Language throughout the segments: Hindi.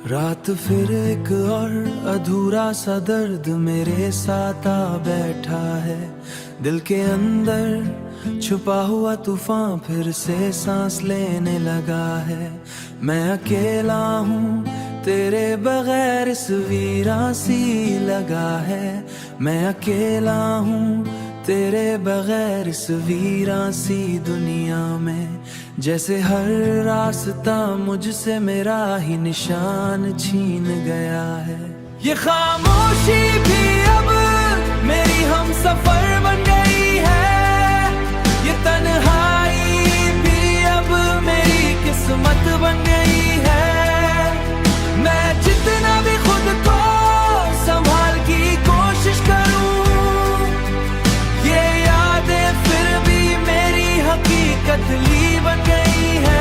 रात फिर एक और अधूरा सा दर्द मेरे साथ आ बैठा है। दिल के अंदर छुपा हुआ तूफान फिर से सांस लेने लगा है। मैं अकेला हूँ तेरे बगैर इस वीरान सी लगा है। मैं अकेला हूँ तेरे बगैर इस वीरान सी दुनिया में। जैसे हर रास्ता मुझसे मेरा ही निशान छीन गया है। ये खामोशी भी अब मेरी हम सफर बन गई है। ये तन्हाई भी अब मेरी किस्मत बन गई है। मैं जितना भी खुद को संभाल की कोशिश करूं, ये यादें फिर भी मेरी हकीकत ली बन गई है।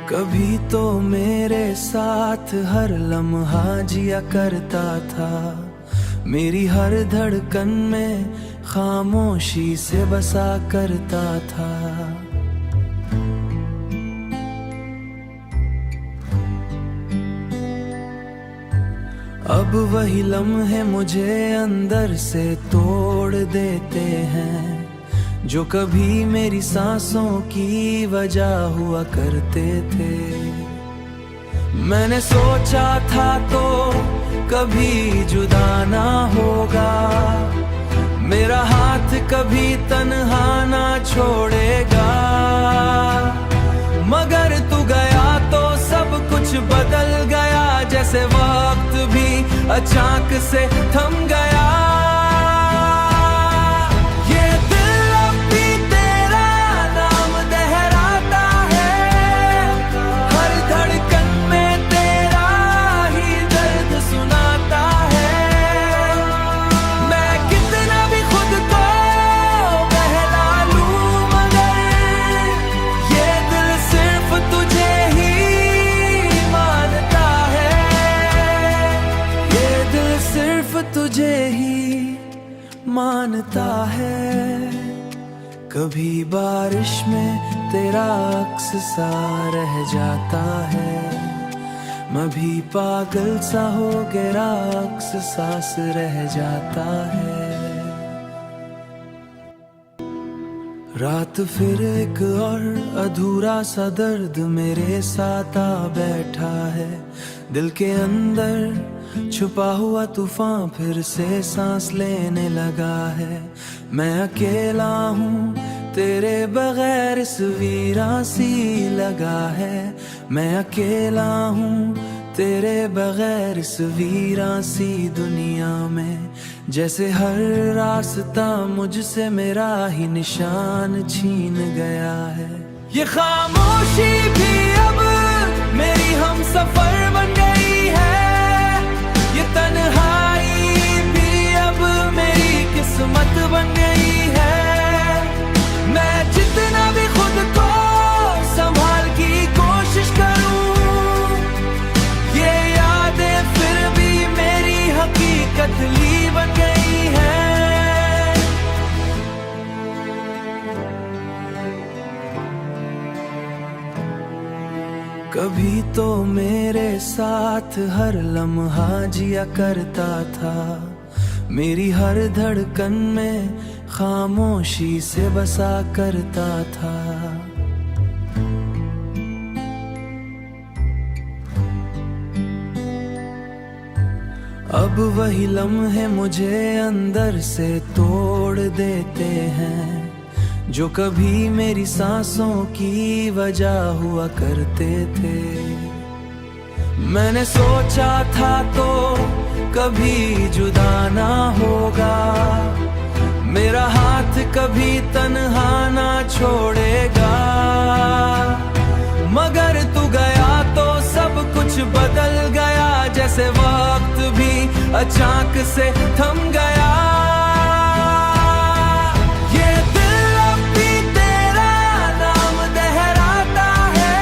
कभी तो मेरे साथ हर लम्हा जिया करता था। मेरी हर धड़कन में खामोशी से बसा करता था। अब वही लम्हे मुझे अंदर से तोड़ देते हैं, जो कभी मेरी सांसों की वजह हुआ करते थे। मैंने सोचा था तो कभी जुदा ना होगा, मेरा हाथ कभी तन्हा ना छोड़ेगा। मगर तू गया तो सब कुछ बदल गया, जैसे वक्त भी अचानक से थम गया। ये दिल अब भी तेरा नाम दोहराता है, हर धड़कन में तेरा ही दर्द सुनाता है। मैं कितना भी खुद को बहला लूं, मगर ये दिल सिर्फ तुझे ही मानता है। ये दिल सिर्फ तुझे ही मानता है। कभी बारिश में तेरा अक्स सा रह जाता है, मैं भी पागल सा हो गया अक्स सांस रह जाता है। रात फिर एक और अधूरा सा दर्द मेरे साथ आ बैठा है। दिल के अंदर छुपा हुआ तूफान फिर से सांस लेने लगा है। मैं अकेला हूँ तेरे बगैर इस वीरान सी लगा है। मैं अकेला हूँ तेरे बगैर इस वीरान सी दुनिया में। जैसे हर रास्ता मुझसे मेरा ही निशान छीन गया है। ये खामोशी भी अब मेरी हम सफर बन गई है। ये तन्हाई भी अब मेरी किस्मत बन गई है। मैं जितना भी खुद को संभाल की कोशिश करूं, ये यादें फिर भी मेरी हकीकत ली बन गई है। कभी तो मेरे साथ हर लम्हा जिया करता था। मेरी हर धड़कन में खामोशी से बसा करता था। अब वही लम्हे मुझे अंदर से तोड़ देते हैं, जो कभी मेरी सांसों की वजह हुआ करते थे। मैंने सोचा था तो कभी जुदा ना होगा, मेरा हाथ कभी तन्हा ना छोड़ेगा। मगर तू गया तो सब कुछ बदल गया, जैसे वक्त भी अचानक से थम गया। ये दिल अब भी तेरा नाम दोहराता है,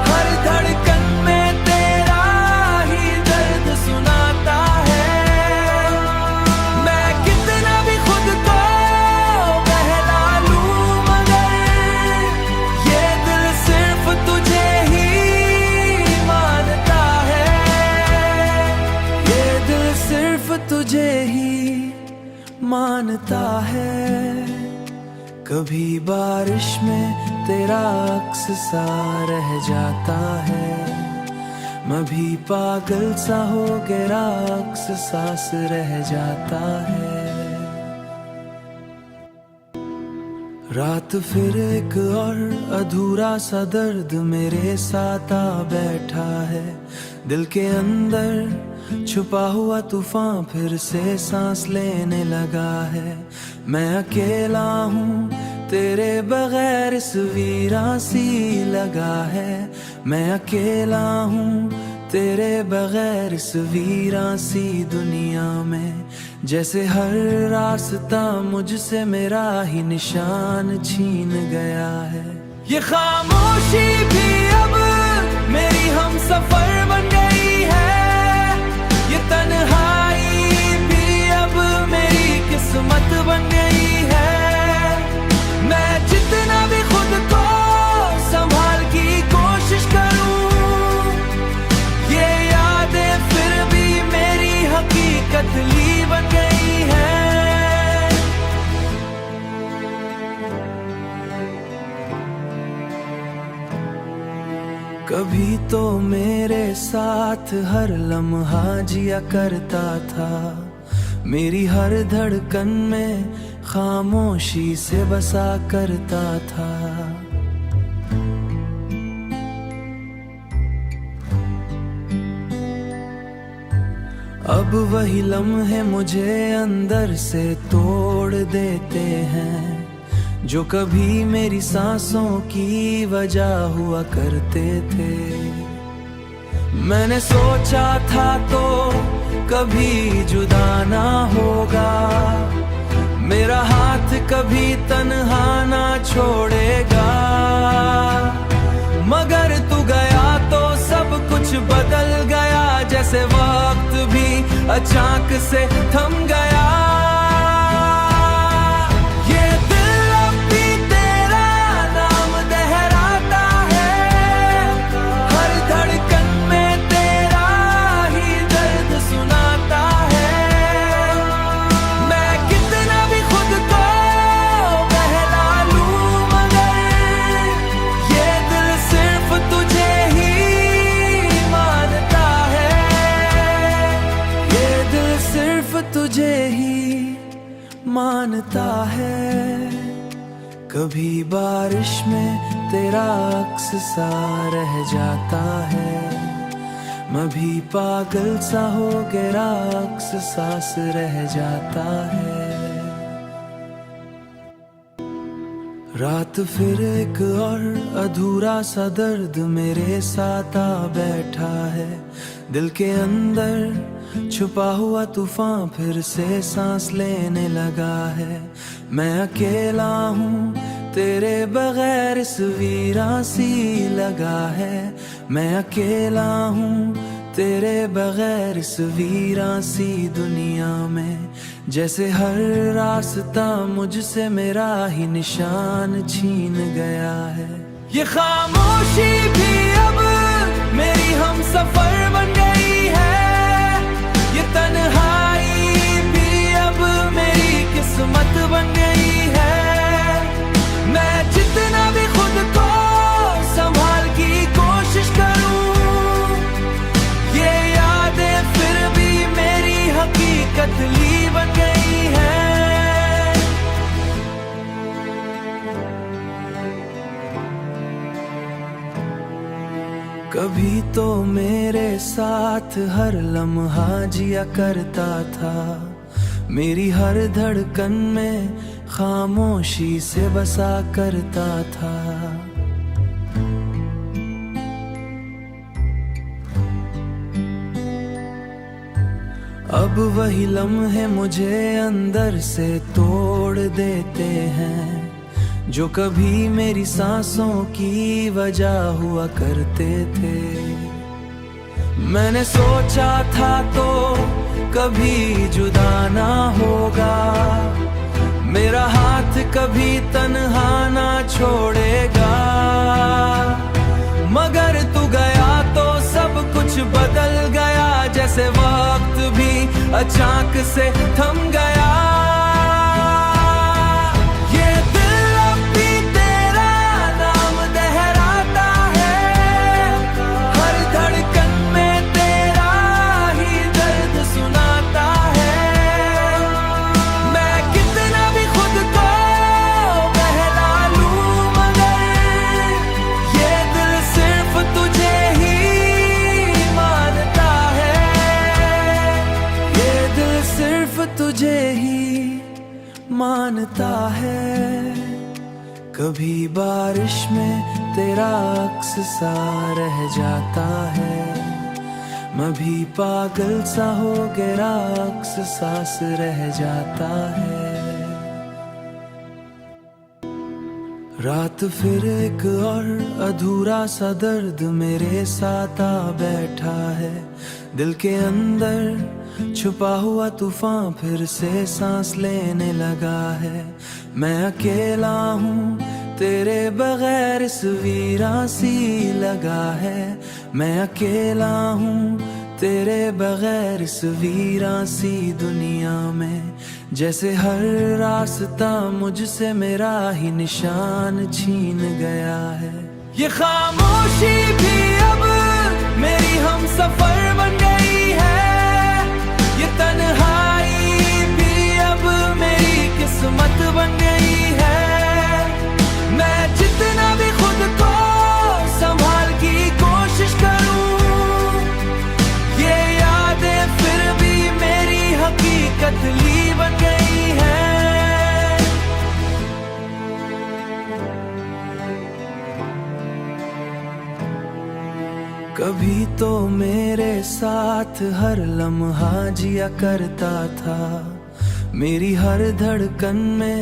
हर धड़कन में तेरा ही दर्द सुनाता है। मैं कितना भी खुद को बहला है। कभी बारिश में तेरा अक्स सा रह जाता है, मैं भी पागल सा हो गया, अक्स सांस रह जाता है। रात फिर एक और अधूरा सा दर्द मेरे साथ आ बैठा है। दिल के अंदर छुपा हुआ तूफान फिर से सांस लेने लगा है। मैं अकेला हूँ तेरे बगैर, इस वीरान सी लगा है। मैं अकेला हूँ तेरे बगैर, इस वीरान सी दुनिया में। जैसे हर रास्ता मुझसे मेरा ही निशान छीन गया है। ये खामोशी भी अब मेरी हम सफर बन गई है। ये तन्हाई भी अब मेरी किस्मत बन गई है। मैं जितना भी खुद को संभाल की कोशिश करूं, ये यादें फिर भी मेरी हकीकत ली बन गई है। कभी तो मेरे साथ हर लम्हा जिया करता था, मेरी हर धड़कन में खामोशी से बसा करता था। अब वही लम्हे मुझे अंदर से तोड़ देते हैं, जो कभी मेरी सांसों की वजह हुआ करते थे। मैंने सोचा था तो कभी जुदा ना होगा, मेरा हाथ कभी तन्हा ना छोड़ेगा। मगर तू गया तो सब कुछ बदल गया, जैसे वक्त भी अचानक से थम गया। ये दिल अब भी तेरा नाम दोहराता है, हर धड़कन में तेरा ही दर्द सुनाता है। मैं कितना भी खुद को बहला लूं, मगर ये दिल सिर्फ तुझे ही मानता है। ये दिल सिर्फ तुझे ही मानता है। कभी बारिश में तेरा अक्स सा रह जाता है, मैं भी पागल सा हो गया, अक्स सांस रह जाता है। रात फिर एक और अधूरा सा दर्द मेरे साथ आ बैठा है। दिल के अंदर छुपा हुआ तूफान फिर से सांस लेने लगा है। मैं अकेला हूँ तेरे बगैर, इस वीरान सी लगा है। मैं अकेला हूँ तेरे बगैर, इस वीरान सी दुनिया में। जैसे हर रास्ता मुझसे मेरा ही निशान छीन गया है। ये खामोशी भी अब मेरी हम सफर बन गई है। ये तन्हाई भी अब मेरी किस्मत बन गई है। मैं जितना भी खुद को संभाल की कोशिश करूं, ये यादें फिर भी मेरी हकीकत ली बन गई है। कभी तो मेरे साथ हर लम्हा जिया करता था, मेरी हर धड़कन में खामोशी से बसा करता था। अब वही लम्हे मुझे अंदर से तोड़ देते हैं, जो कभी मेरी सांसों की वजह हुआ करते थे। मैंने सोचा था तो कभी जुदा ना होगा, मेरा हाथ कभी तन्हा ना छोड़ेगा। मगर तू गया तो सब कुछ बदल गया, जैसे वक्त भी अचानक से थम गया। है, कभी बारिश में तेरा अक्स सा रह जाता है। मैं भी पागल सा हो गया, अक्स सांस रह जाता है। रात फिर एक और अधूरा सा दर्द मेरे साथ आ बैठा है। दिल के अंदर छुपा हुआ तूफान फिर से सांस लेने लगा है। मैं अकेला हूँ तेरे बगैर, इस वीरान सी लगा है। मैं अकेला हूँ तेरे बगैर, इस वीरान सी दुनिया में। जैसे हर रास्ता मुझसे मेरा ही निशान छीन गया है। ये खामोशी भी अब मेरी हम सफर बन गई है। ये तन्हाई भी अब मेरी किस्मत बन गई है। मैं जितना भी खुद को संभाल की कोशिश करूं, ये यादें फिर भी मेरी हकीकत ली बन गई है। कभी तो मेरे साथ हर लम्हा जिया करता था। मेरी हर धड़कन में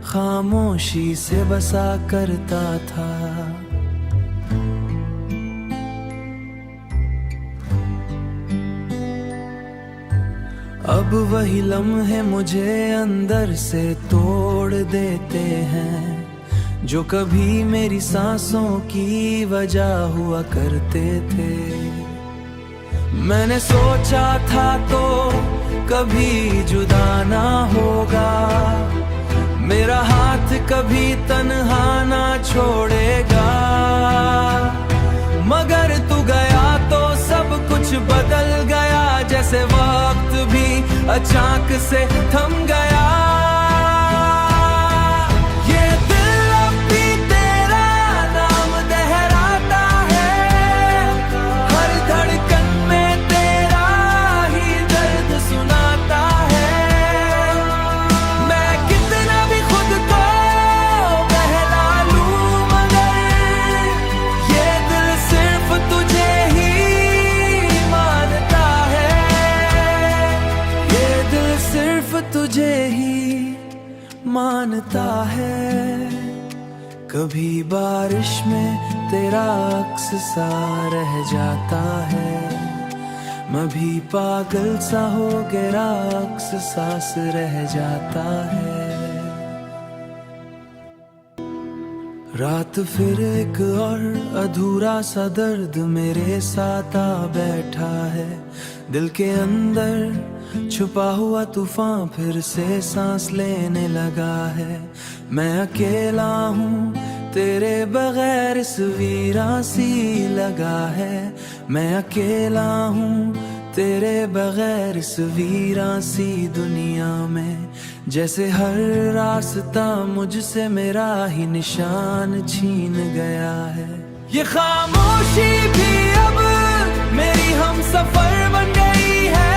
खामोशी से बसा करता था। अब वही लम्हे मुझे अंदर से तोड़ देते हैं, जो कभी मेरी सांसों की वजह हुआ करते थे। मैंने सोचा था तो कभी जुदा ना होगा, मेरा हाथ कभी तन्हा ना छोड़ेगा। मगर तू गया तो सब कुछ बदल गया, जैसे वक्त भी अचानक से थम गया। ये दिल अब भी तेरा नाम दोहराता है, हर धड़कन में तेरा ही दर्द सुनाता है। मैं कितना भी खुद को बहला लूं, मगर ये दिल सिर्फ तुझे ही मानता है। ये दिल सिर्फ तुझे ही मानता है। कभी बारिश में तेरा अक्स सा रह जाता है। मैं भी पागल सा हो गया, अक्स सांस रह जाता है। रात फिर एक और अधूरा सा दर्द मेरे साथ आ बैठा है। दिल के अंदर छुपा हुआ तूफान फिर से सांस लेने लगा है। मैं अकेला हूँ तेरे बगैर, इस वीरान सी लगा है। मैं अकेला हूँ तेरे बगैर, इस वीरान सी दुनिया में। जैसे हर रास्ता मुझसे मेरा ही निशान छीन गया है। ये खामोशी भी अब मेरी हम सफर बन गई है।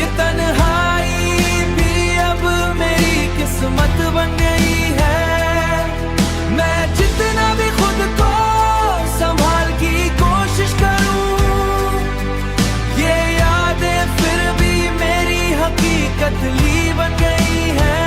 ये तन्हाई भी अब मेरी किस्मत बन गई है। मैं जितना भी खुद को संभाल की कोशिश करूं, ये यादें फिर भी मेरी हकीकत ली बन गई है।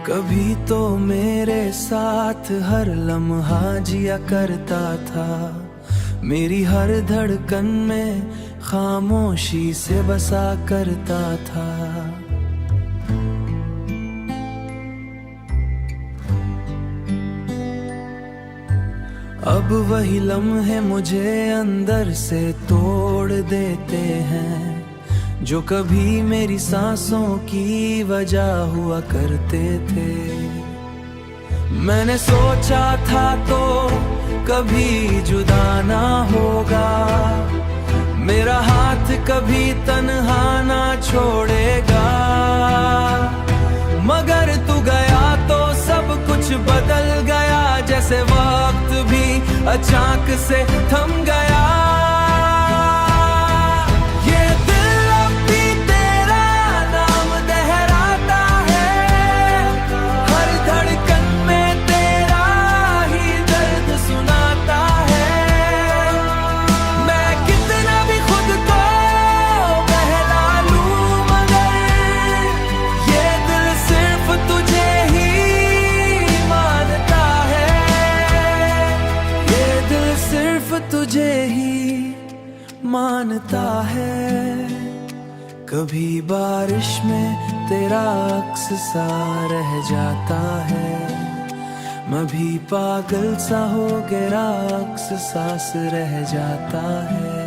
कभी तो मेरे साथ हर लम्हा जिया करता था। मेरी हर धड़कन में खामोशी से बसा करता था। अब वही लम्हे मुझे अंदर से तोड़ देते हैं, जो कभी मेरी सांसों की वजह हुआ करते थे। मैंने सोचा था तो कभी जुदा ना होगा, मेरा हाथ कभी तन्हा ना छोड़ेगा। मगर तू गया तो सब कुछ बदल गया, जैसे वक्त भी अचानक से थम गया। मानता है। कभी बारिश में तेरा अक्स सा रह जाता है, मैं भी पागल सा हो गया, अक्स सांस रह जाता है।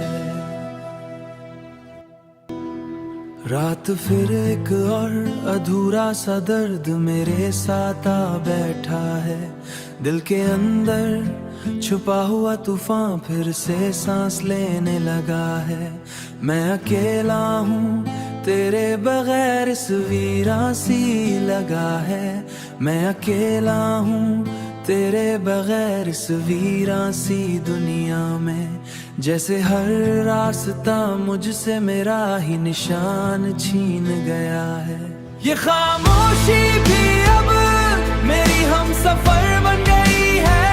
रात फिर एक और अधूरा सा दर्द मेरे साथ आ बैठा है। दिल के अंदर छुपा हुआ तूफान फिर से सांस लेने लगा है। मैं अकेला हूँ तेरे बगैर, इस वीरा सी लगा है। मैं अकेला हूँ तेरे बगैर, इस वीरा सी दुनिया में। जैसे हर रास्ता मुझसे मेरा ही निशान छीन गया है। ये खामोशी भी अब मेरी हम सफर बन गई है।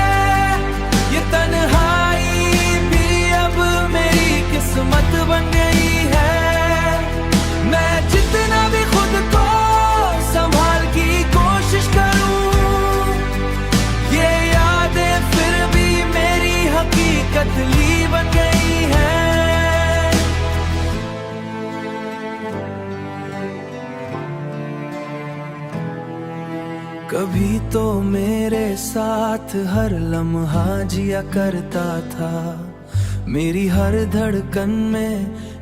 ये तन्हाई भी अब मेरी किस्मत बन गई है। मैं जितना भी खुद को संभाल की कोशिश करूं, ये यादें फिर भी मेरी हकीकत ली बन गई है। कभी तो मेरे साथ हर लम्हा जिया करता था, मेरी हर धड़कन में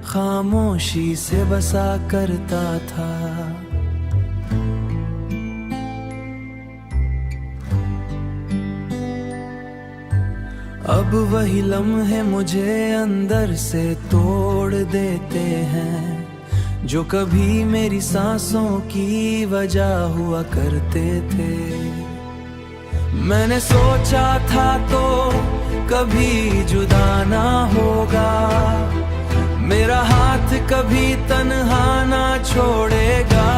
खामोशी से बसा करता था। अब वही लम्हे मुझे अंदर से तोड़ देते हैं, जो कभी मेरी सांसों की वजह हुआ करते थे। मैंने सोचा था तो कभी जुदा ना होगा, मेरा हाथ कभी तन्हा ना छोड़ेगा।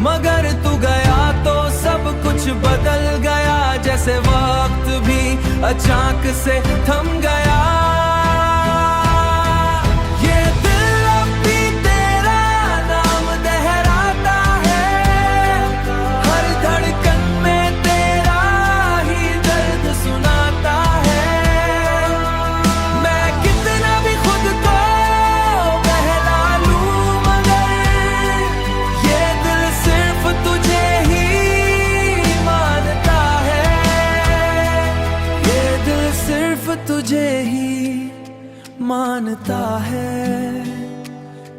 मगर तू गया तो सब कुछ बदल गया, जैसे वक्त भी अचानक से थम गया। ये दिल अब भी तेरा नाम दोहराता है, हर धड़कन में तेरा ही दर्द सुनाता है। मैं कितना भी खुद को बहला लूं, मगर ये दिल सिर्फ तुझे ही मानता है। ये दिल सिर्फ तुझे ही मानता है।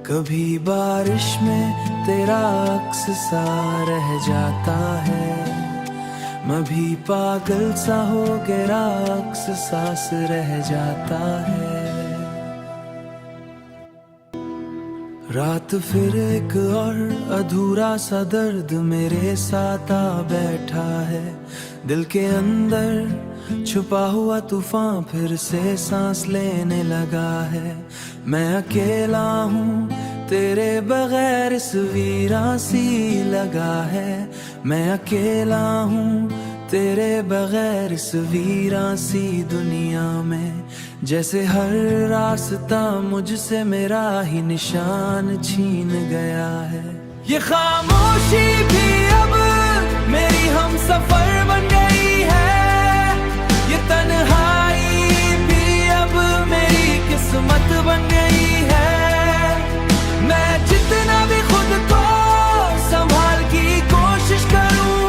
कभी बारिश में तेरा अक्स सा रह जाता है, मैं भी पागल सा हो गया, अक्स सांस रह जाता है। रात फिर एक और अधूरा सा दर्द मेरे साथ आ बैठा है। दिल के अंदर छुपा हुआ तूफान फिर से सांस लेने लगा है। मैं अकेला हूँ तेरे बगैर, इस वीरा सी लगा है। मैं अकेला हूँ तेरे बगैर, इस वीरा सी दुनिया में। जैसे हर रास्ता मुझसे मेरा ही निशान छीन गया है। ये खामोशी भी अब मेरी हम सफर बन गई है। ये तन्हाई भी अब मेरी किस्मत बन गई है। मैं जितना भी खुद को संभाल की कोशिश करूं,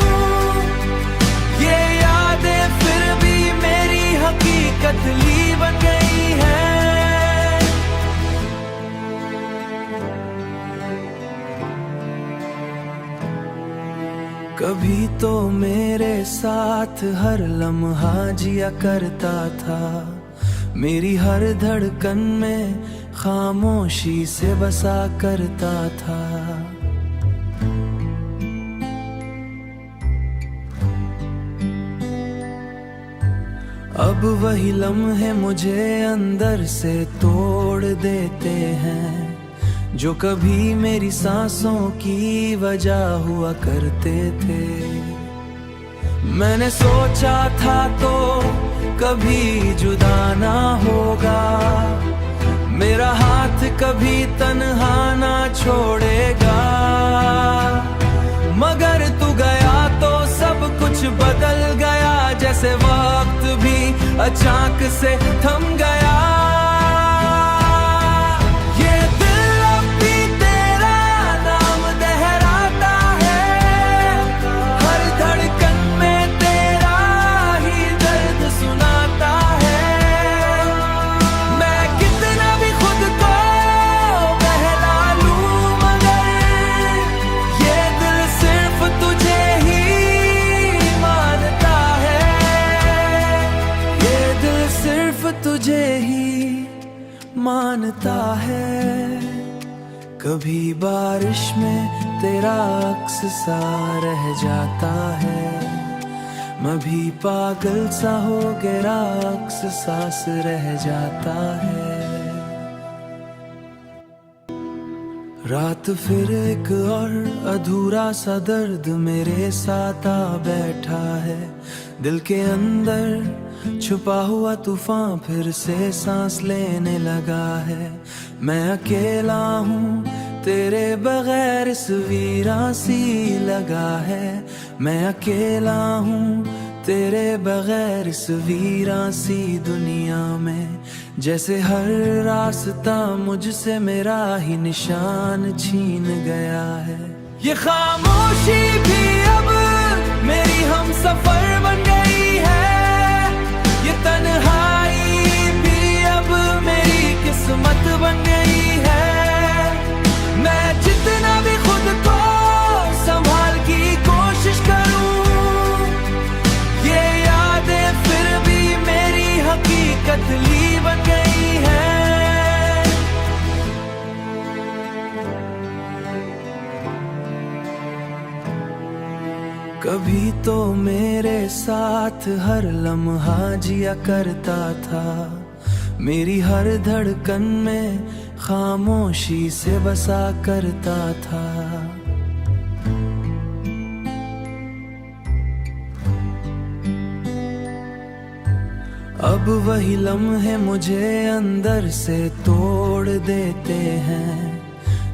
ये यादें फिर भी मेरी हकीकत ली बन गई है। कभी तो मेरे साथ हर लम्हा जिया करता था, मेरी हर धड़कन में खामोशी से बसा करता था। अब वही लम्हे मुझे अंदर से तोड़ देते हैं, जो कभी मेरी सांसों की वजह हुआ करते थे। मैंने सोचा था तो कभी जुदा ना होगा, मेरा हाथ कभी तन्हा ना छोड़ेगा। मगर तू गया तो सब कुछ बदल गया, जैसे वक्त भी अचानक से थम गया। मानता है। कभी बारिश में तेरा अक्स सा रह जाता है, मैं भी पागल सा हो गया, अक्स सांस रह जाता है। रात फिर एक और अधूरा सा दर्द मेरे साथ आ बैठा है, दिल के अंदर छुपा हुआ तूफान फिर से सांस लेने लगा है। मैं अकेला हूँ तेरे बगैर, इस वीरान सी लगा है। मैं अकेला हूँ तेरे बगैर इस वीरान सी दुनिया में, जैसे हर रास्ता मुझसे मेरा ही निशान छीन गया है। ये खामोशी भी अब मेरी हम सफर बन गई है, ये तन्हाई भी अब मेरी किस्मत बन गई है। मैं जितना भी खुद को संभाल की कोशिश करूं, ये यादें फिर भी मेरी हकीकत ली बन गई है। कभी तो मेरे साथ हर लम्हा जिया करता था, मेरी हर धड़कन में खामोशी से बसा करता था। अब वही लम्हे मुझे अंदर से तोड़ देते हैं,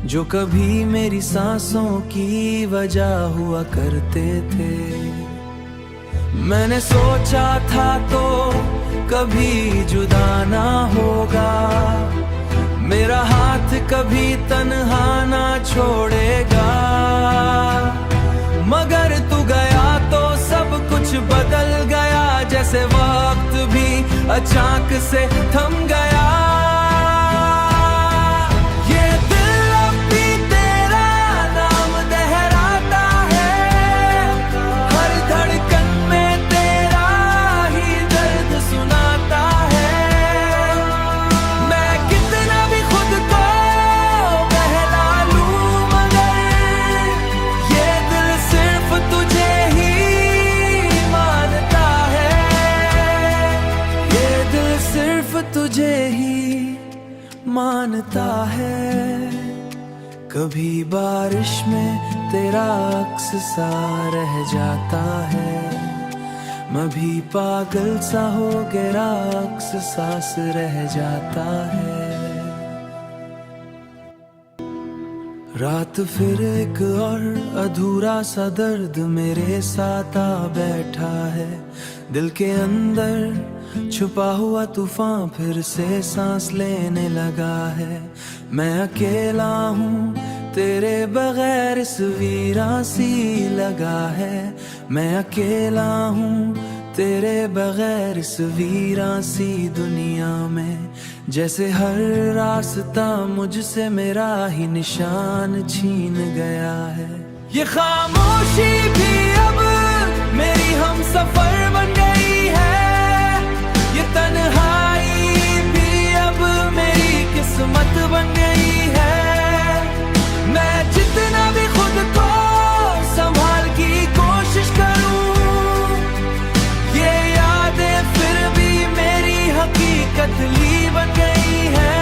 जो कभी मेरी सांसों की वजह हुआ करते थे। मैंने सोचा था तो कभी जुदा ना होगा, मेरा हाथ कभी तन्हा ना छोड़ेगा। मगर तू गया तो सब कुछ बदल गया, जैसे वक्त भी अचानक से थम गया। ये दिल अब भी तेरा नाम दोहराता है, हर धड़कन में तेरा ही दर्द सुनाता है। मैं कितना भी खुद को बहला लूं, मगर ये दिल सिर्फ तुझे ही मानता है, ये दिल सिर्फ तुझे ही मानता है। कभी बारिश में तेरा अक्स सा रह जाता है, मैं भी पागल सा हो गया, अक्स सांस रह जाता है। रात फिर एक और अधूरा सा दर्द मेरे साथ आ बैठा है, दिल के अंदर छुपा हुआ तूफान फिर से सांस लेने लगा है। मैं अकेला हूँ तेरे बगैर इस वीरान सी लगा है। मैं अकेला हूँ तेरे बगैर इस वीरान सी दुनिया में, जैसे हर रास्ता मुझसे मेरा ही निशान छीन गया है। ये खामोशी भी अब मेरी हम सफर बन गई है, ये तन्हाई भी अब मेरी किस्मत बन गई है। मैं जितना भी खुद को संभाल की कोशिश करूं, ये यादें फिर भी मेरी हकीकत ली बन गई है।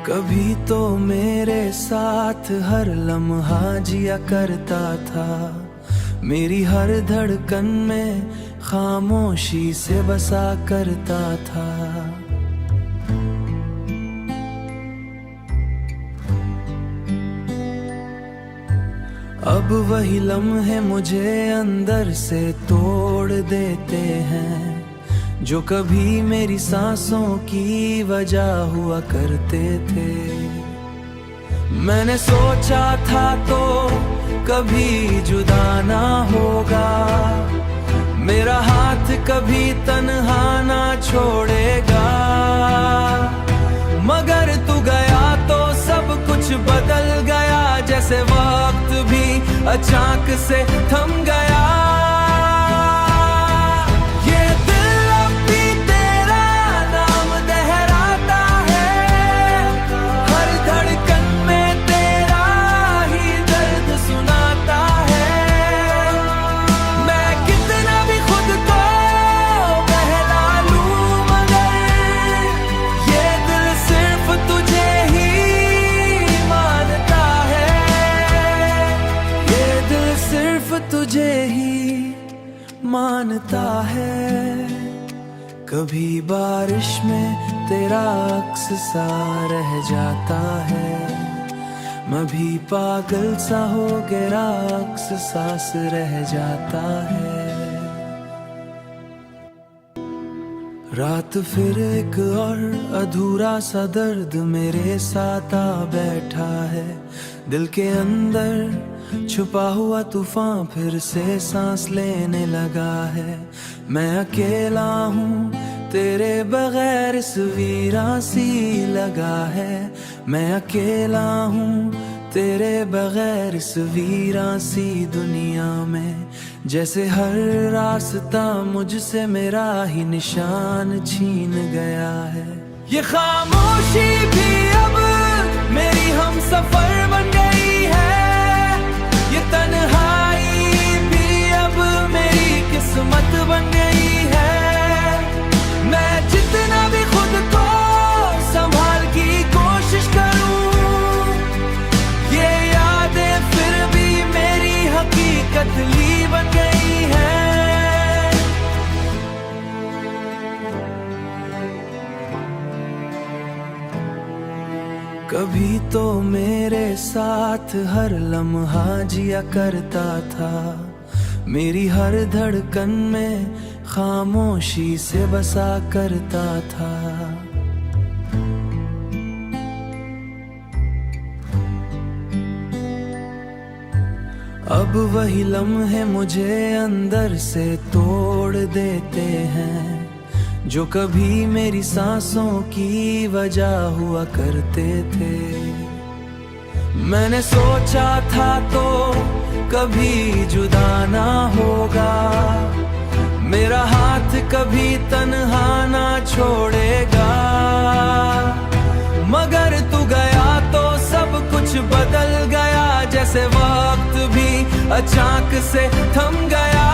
कभी तो मेरे साथ हर लम्हा जिया करता था, मेरी हर धड़कन में खामोशी से बसा करता था। अब वही लम्हे मुझे अंदर से तोड़ देते हैं, जो कभी मेरी सांसों की वजह हुआ करते थे। मैंने सोचा था तो कभी जुदा ना होगा, मेरा हाथ कभी तन्हा ना छोड़ेगा। मगर तू गया तो सब कुछ बदल गया, जैसे वक्त भी अचानक से थम गया। मानता है। कभी बारिश में तेरा अक्स सा रह जाता है, मैं भी पागल सा हो गया, अक्स सांस रह जाता है। रात फिर एक और अधूरा सा दर्द मेरे साथ आ बैठा है। दिल के अंदर छुपा हुआ तूफान फिर से सांस लेने लगा है। मैं अकेला हूँ तेरे बगैर, इस वीरान सी लगा है। मैं अकेला हूँ तेरे बगैर, इस वीरान सी दुनिया में। जैसे हर रास्ता मुझसे मेरा ही निशान छीन गया है। ये खामोशी भी अब मेरी हम सफर बन गई है। ये तन्हाई भी अब मेरी किस्मत बन गई है। मैं जितना भी खुद को संभाल की कोशिश करूं, ये यादें फिर भी मेरी हकीकत ली बन गई है। कभी तो मेरे साथ हर लम्हा जिया करता था, मेरी हर धड़कन में खामोशी से बसा करता था। अब वही लम्हे मुझे अंदर से तोड़ देते हैं, जो कभी मेरी सांसों की वजह हुआ करते थे। मैंने सोचा था तो कभी जुदा ना होगा, मेरा हाथ कभी तन्हा ना छोड़ेगा। मगर तू गया तो सब कुछ बदल गया, जैसे वक्त भी अचानक से थम गया।